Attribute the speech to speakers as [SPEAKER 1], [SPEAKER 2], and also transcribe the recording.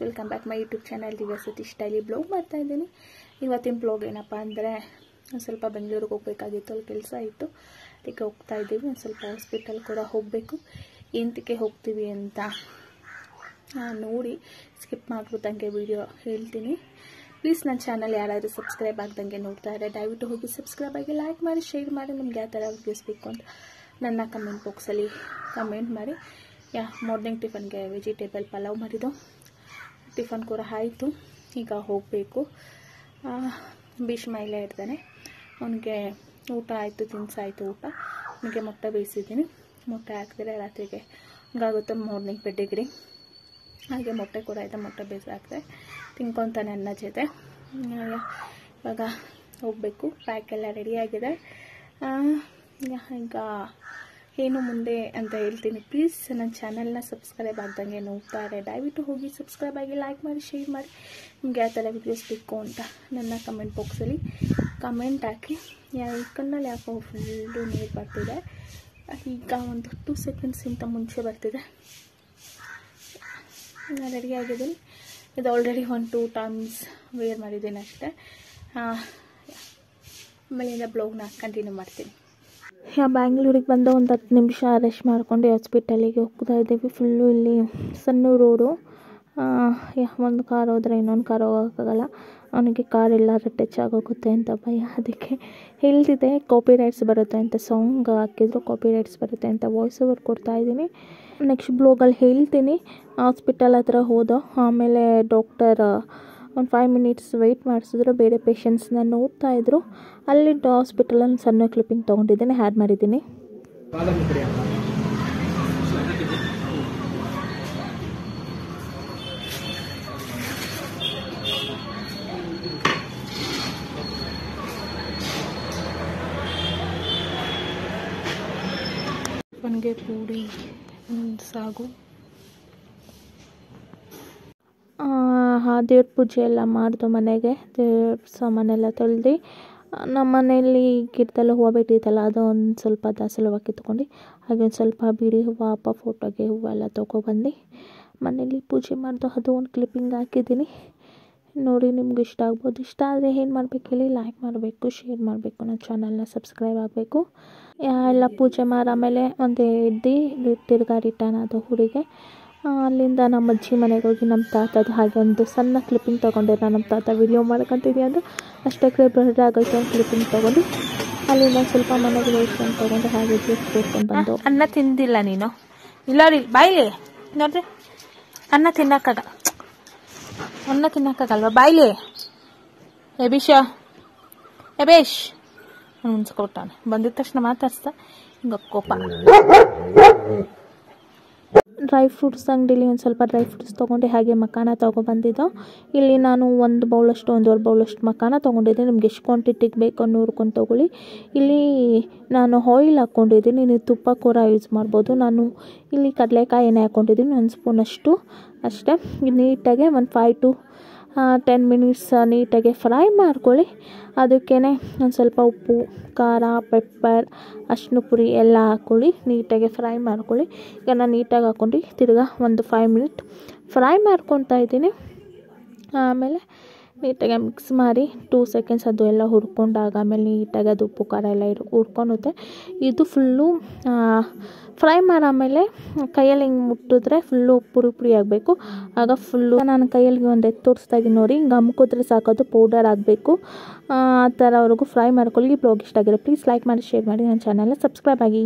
[SPEAKER 1] Welcome back my YouTube channel Divya Satish daily blog ಮಾಡ್ತಾ ಇದ್ದೀನಿ. ಇವತ್ತಿನ ಬ್ಲಾಗ್ ಏನಪ್ಪ ಅಂದರೆ ಸ್ವಲ್ಪ ಬೆಂಗಳೂರಿಗೆ ಹೋಗಬೇಕಾಗಿತ್ತು, ಅಲ್ಲಿ ಕೆಲಸ ಇತ್ತು, ಅದಕ್ಕೆ ಹೋಗ್ತಾ ಇದ್ದೀವಿ. ಒಂದು ಸ್ವಲ್ಪ ಹಾಸ್ಪಿಟಲ್ ಕೂಡ ಹೋಗಬೇಕು. ಎಂತಕ್ಕೆ ಹೋಗ್ತೀವಿ ಅಂತ ನೋಡಿ ಸ್ಕಿಪ್ ಮಾಡ್ಬಿಟ್ಟಂಗೆ ವಿಡಿಯೋ ಹೇಳ್ತೀನಿ. ಪ್ಲೀಸ್ ನನ್ನ ಚಾನಲ್ ಯಾರಾದರೂ ಸಬ್ಸ್ಕ್ರೈಬ್ ಆಗ್ದಂಗೆ ನೋಡ್ತಾ ಇದ್ದಾರೆ ದಯವಿಟ್ಟು ಹೋಗಿ ಸಬ್ಸ್ಕ್ರೈಬ್ ಆಗಿ, ಲೈಕ್ ಮಾಡಿ, ಶೇರ್ ಮಾಡಿ. ನಿಮ್ಗೆ ಯಾವ ಥರ ವಿಡಿಯೋಸ್ ಬೇಕು ಅಂತ ನನ್ನ ಕಮೆಂಟ್ ಬಾಕ್ಸಲ್ಲಿ ಕಮೆಂಟ್ ಮಾಡಿ. ಮಾರ್ನಿಂಗ್ ಟಿಫನ್ಗೆ ವೆಜಿಟೇಬಲ್ ಪಲಾವ್ ಮಾಡಿದ್ದು, ಟಿಫನ್ ಕೂಡ ಆಯಿತು. ಈಗ ಹೋಗಬೇಕು. ಭೀಷ್ಮ ಇಲ್ಲೇ ಇರ್ತಾನೆ, ಅವನಿಗೆ ಊಟ ಆಯಿತು, ತಿನ್ಸಾಯಿತು ಊಟ. ಅವನಿಗೆ ಮೊಟ್ಟೆ ಬೇಯಿಸಿದ್ದೀನಿ. ಮೊಟ್ಟೆ ಹಾಕಿದ್ರೆ ರಾತ್ರಿಗೆ ಹಂಗಾಗುತ್ತೆ ಮಾರ್ನಿಂಗ್ ಪೆಡ್ಡಿಗ್ರಿ. ಹಾಗೆ ಮೊಟ್ಟೆ ಕೂಡ ಇದೆ, ಮೊಟ್ಟೆ ಬೇಯಿಸಿ ಹಾಕಿದೆ ತಿನ್ಕೊತಾನೆ ಅನ್ನ ಜೊತೆ. ಇವಾಗ ಹೋಗಬೇಕು. ಪ್ಯಾಕ್ ಎಲ್ಲ ರೆಡಿಯಾಗಿದೆ. ಈಗ ಏನು ಮುಂದೆ ಅಂತ ಹೇಳ್ತೀನಿ. ಪ್ಲೀಸ್ ನನ್ನ ಚಾನಲ್ನ ಸಬ್ಸ್ಕ್ರೈಬ್ ಆಗ್ದಂಗೆ ನೋಡ್ತಾ ಇದ್ದಾರೆ ದಯವಿಟ್ಟು ಹೋಗಿ ಸಬ್ಸ್ಕ್ರೈಬ್ ಆಗಿ, ಲೈಕ್ ಮಾಡಿ, ಶೇರ್ ಮಾಡಿ. ನಿಮ್ಗೆ ಯಾವ ಥರ ವಿಡಿಯೋಸ್ ಬೇಕು ಅಂತ ನನ್ನ ಕಮೆಂಟ್ ಬಾಕ್ಸಲ್ಲಿ ಕಮೆಂಟ್ ಹಾಕಿ. ಈ ಕಣ್ಣಲ್ಲಿ ಯಾಕೋ ಫುಲ್ಲು ನೀರು ಬರ್ತಿದೆ. ಈಗ ಒಂದು 2 ಸೆಕೆಂಡ್ಸಿಂತ ಮುಂಚೆ ಬರ್ತಿದೆ. ನಾನು ರೆಡಿ ಆಗಿದ್ದೀನಿ. ಇದು ಆಲ್ರೆಡಿ 1-2 ಟೈಮ್ಸ್ ವೇರ್ ಮಾಡಿದ್ದೀನಿ ಅಷ್ಟೇ. ಆಮೇಲಿಂದ ಬ್ಲಾಗ್ನ ಕಂಟಿನ್ಯೂ ಮಾಡ್ತೀನಿ. ಬ್ಯಾಂಗ್ಳೂರಿಗೆ ಬಂದ ಒಂದು 10 ನಿಮಿಷ ರೆಸ್ಟ್ ಮಾಡ್ಕೊಂಡು ಹಾಸ್ಪಿಟಲಿಗೆ ಹೋಗ್ತಾ ಇದ್ದೀವಿ. ಫುಲ್ಲು ಇಲ್ಲಿ ಸಣ್ಣ ರೋಡು. ಒಂದು ಕಾರ್ ಹೋದರೆ ಇನ್ನೊಂದು ಕಾರ್ ಹೋಗೋಕ್ಕಾಗಲ್ಲ. ಅವನಿಗೆ ಕಾರ್ ಎಲ್ಲಾದ್ರೂ ಟಚ್ ಆಗೋಗುತ್ತೆ ಅಂತ ಭಯ. ಅದಕ್ಕೆ ಹೇಳ್ತಿದ್ದೆ ಕಾಪಿ ರೈಟ್ಸ್ ಬರುತ್ತೆ ಅಂತ, ಸಾಂಗ್ ಹಾಕಿದ್ರು ಕಾಪಿ ರೈಟ್ಸ್ ಬರುತ್ತೆ ಅಂತ ವಾಯ್ಸ್ ಓವರ್ ಕೊಡ್ತಾ ಇದ್ದೀನಿ. ನೆಕ್ಸ್ಟ್ ಬ್ಲಾಗಲ್ಲಿ ಹೇಳ್ತೀನಿ. ಹಾಸ್ಪಿಟಲ್ ಹತ್ರ ಹೋದೋ, ಆಮೇಲೆ ಡಾಕ್ಟರ್ ಒಂದು 5 ಮಿನಿಟ್ಸ್ ವೆಯ್ಟ್ ಮಾಡಿಸಿದ್ರು. ಬೇರೆ ಪೇಷಂಟ್ಸ್ನ ನೋಡ್ತಾ ಇದ್ರು. ಅಲ್ಲಿ ಹಾಸ್ಪಿಟಲಲ್ಲಿ ಸಣ್ಣ ಕ್ಲಿಪ್ಪಿಂಗ್ ತೊಗೊಂಡಿದ್ದೀನಿ, ಆ್ಯಡ್ ಮಾಡಿದ್ದೀನಿ. ನನಗೆ ಪೂಡಿ ಸಾಗು, ದೇವ್ರ ಪೂಜೆ ಎಲ್ಲ ಮಾಡಿದು. ಮನೆಗೆ ದೇವ್ರ ಸಾಮಾನೆಲ್ಲ ತೊಳೆದು, ನಮ್ಮ ಮನೆಯಲ್ಲಿ ಗಿಡದಲ್ಲ ಹೂವು ಬಿಟ್ಟಿದ್ದಲ್ಲ, ಅದು ಒಂದು ಸ್ವಲ್ಪ ದಾಸವಾಳ ಹೂವು ಕಿತ್ಕೊಂಡು, ಹಾಗೆ ಒಂದು ಸ್ವಲ್ಪ ಬಿಡಿ ಹೂವು, ಅಪ್ಪ ಫೋಟೋಗೆ ಹೂವೆಲ್ಲ ತೊಗೊಬಂದು ಮನೇಲಿ ಪೂಜೆ ಮಾಡಿದು. ಅದು ಒಂದು ಕ್ಲಿಪ್ಪಿಂಗ್ ಹಾಕಿದ್ದೀನಿ ನೋಡಿ. ನಿಮ್ಗೆ ಇಷ್ಟ ಆಗ್ಬೋದು. ಇಷ್ಟ ಆದರೆ ಏನು ಮಾಡಬೇಕು ಹೇಳಿ, ಲೈಕ್ ಮಾಡಬೇಕು, ಶೇರ್ ಮಾಡಬೇಕು, ನನ್ನ ಚಾನಲ್ನ ಸಬ್ಸ್ಕ್ರೈಬ್ ಆಗಬೇಕು. ಎಲ್ಲ ಪೂಜೆ ಮಾಡಿ ಆಮೇಲೆ ಒಂದು ತಿರ್ಗಾ ರಿಟರ್ನ್ ಆದ ಊರಿಗೆ. ಅಲ್ಲಿಂದ ನಮ್ಮ ಅಜ್ಜಿ ಮನೆಗೆ ಹೋಗಿ ನಮ್ಮ ತಾತದು ಹಾಗೆ ಒಂದು ಸಣ್ಣ ಕ್ಲಿಪ್ಪಿಂಗ್ ತೊಗೊಂಡಿದ್ದೆ. ನಮ್ಮ ತಾತ ವಿಡಿಯೋ ಮಾಡ್ಕೊತಿದ್ದೆ ಅಂದರು, ಅಷ್ಟಕ್ಕೆ ಬ್ಲರ್ ಆಗೋಯ್ತು. ಒಂದು ಕ್ಲಿಪ್ಪಿಂಗ್ ತೊಗೊಂಡು ಅಲ್ಲಿಂದ ಸ್ವಲ್ಪ ಮನೆಗೆ ವೇಷನ್ ತೊಗೊಂಡು ಹಾಗೆ ಜ್ಯೂಸ್ ಕುಡ್ಕೊಂಡು ಬಂದು.
[SPEAKER 2] ಅನ್ನ ತಿಂದಿಲ್ಲ ನೀನು? ಇಲ್ಲ ರೀ, ಬಾಯ್ಲಿ ನೋಡ್ರಿ, ಅನ್ನ ತಿನ್ನಕ್ಕಾಗಲ್ವಾ? ಬಾಯ್ಲಿ ಎಬೇಶ್ ಮುನ್ಸ್ಕೊಟ್ಟಾನೆ. ಬಂದಿದ ತಕ್ಷಣ ಮಾತಾಡ್ಸ್ತಾ ಹಿಂಗೆ ಕೋಪ. ಡ್ರೈ ಫ್ರೂಟ್ಸ್ ಅಂಗಡಿಲಿ ಒಂದು ಸ್ವಲ್ಪ ಡ್ರೈ ಫ್ರೂಟ್ಸ್ ತೊಗೊಂಡು ಹಾಗೆ ಮಖಾನ ತೊಗೊಬಂದಿದ್ದು. ಇಲ್ಲಿ ನಾನು 1 ಬೌಲಷ್ಟು 1.5 ಬೌಲಷ್ಟು ಮಖಾನ ತೊಗೊಂಡಿದ್ದೀನಿ. ನಿಮ್ಗೆ ಎಷ್ಟು ಕ್ವಾಂಟಿಟಿಗೆ ಬೇಕೋ ನೋಡ್ಕೊಂಡು ತೊಗೊಳ್ಳಿ. ಇಲ್ಲಿ ನಾನು ಆಯಿಲ್ ಹಾಕ್ಕೊಂಡಿದ್ದೀನಿ, ನೀವು ತುಪ್ಪ ಕೂಡ ಯೂಸ್ ಮಾಡ್ಬೋದು. ನಾನು ಇಲ್ಲಿ ಕಡಲೆಕಾಯಿ ಎಣ್ಣೆ ಹಾಕ್ಕೊಂಡಿದ್ದೀನಿ, 1 ಸ್ಪೂನಷ್ಟು ಅಷ್ಟೇ. ನೀಟಾಗೆ ಒಂದು 5 to 10 ಮಿನಿಟ್ಸ್ ನೀಟಾಗಿ ಫ್ರೈ ಮಾಡ್ಕೊಳ್ಳಿ. ಅದಕ್ಕೇ ಒಂದು ಸ್ವಲ್ಪ ಉಪ್ಪು, ಖಾರ, ಪೆಪ್ಪರ್, ಅರಿಶಿನ ಪುಡಿ ಎಲ್ಲ ಹಾಕ್ಕೊಳ್ಳಿ. ನೀಟಾಗಿ ಫ್ರೈ ಮಾಡ್ಕೊಳ್ಳಿ. ಈಗ ನಾನು ನೀಟಾಗಿ ಹಾಕ್ಕೊಂಡು ತಿರ್ಗಾ ಒಂದು 5 ಮಿನಿಟ್ ಫ್ರೈ ಮಾಡ್ಕೊತಾ ಇದ್ದೀನಿ. ಆಮೇಲೆ ನೀಟಾಗಿ ಮಿಕ್ಸ್ ಮಾಡಿ 2 ಸೆಕೆಂಡ್ಸ್ ಅದು ಎಲ್ಲ ಹುರ್ಕೊಂಡಾಗ ಆಮೇಲೆ ನೀಟಾಗಿ ಅದು ಉಪ್ಪು ಖಾರ ಎಲ್ಲ ಹುರ್ಕೊಳುತ್ತೆ. ಇದು ಫುಲ್ಲು ಫ್ರೈ ಮಾಡಾಮೇಲೆ ಕೈಯಲ್ಲಿ ಹಿಂಗೆ ಮುಟ್ಟಿದ್ರೆ ಫುಲ್ಲು ಪುರಿ ಆಗಬೇಕು. ಆಗ ಫುಲ್ಲು ನಾನು ಕೈಯಲ್ಲಿ ಒಂದು ಎತ್ತು ತೋರಿಸ್ತಾ ಇದ್ದೀನಿ ನೋಡಿ, ಹಿಂಗೆ ಅಮ್ಕೋದ್ರೆ ಸಾಕೋದು ಪೌಡರ್ ಆಗಬೇಕು. ಆ ಥರವರೆಗೂ ಫ್ರೈ ಮಾಡ್ಕೊಳ್ಳಿ. ಬ್ಲಾಗ್ ಇಷ್ಟ ಆಗಿರೋ ಪ್ಲೀಸ್ ಲೈಕ್ ಮಾಡಿ, ಶೇರ್ ಮಾಡಿ, ನನ್ನ ಚಾನಲ್ನ ಸಬ್ಸ್ಕ್ರೈಬ್ ಆಗಿ.